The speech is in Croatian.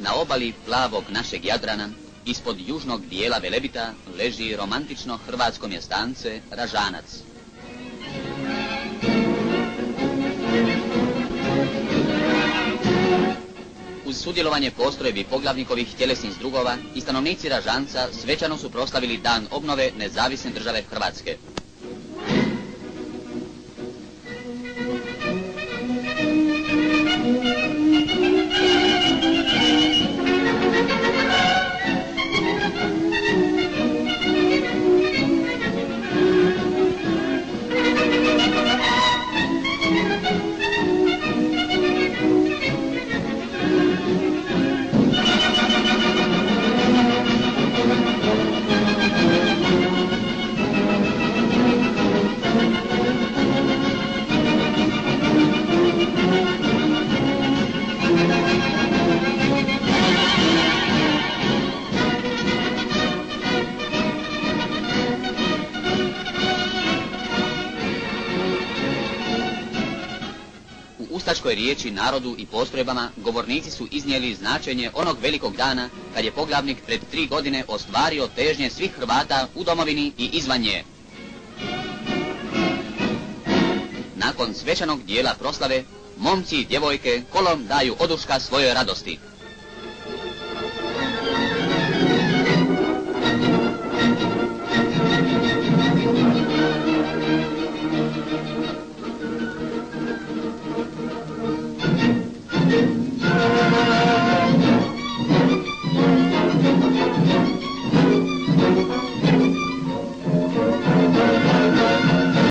Na obali plavog našeg Jadrana, ispod južnog dijela Velebita, leži romantično hrvatsko mjestance Ražanac. Uz sudjelovanje postrojbi poglavnikovih tjelesnih zdrugova i stanovnici Ražanca svečano su proslavili dan obnove nezavisne države Hrvatske. U ustaškoj riječi narodu i postrojbama govornici su iznijeli značenje onog velikog dana kad je poglavnik pred 3 godine ostvario težnje svih Hrvata u domovini i izvan nje. Nakon svečanog dijela proslave, momci i djevojke kolom daju oduška svojoj radosti.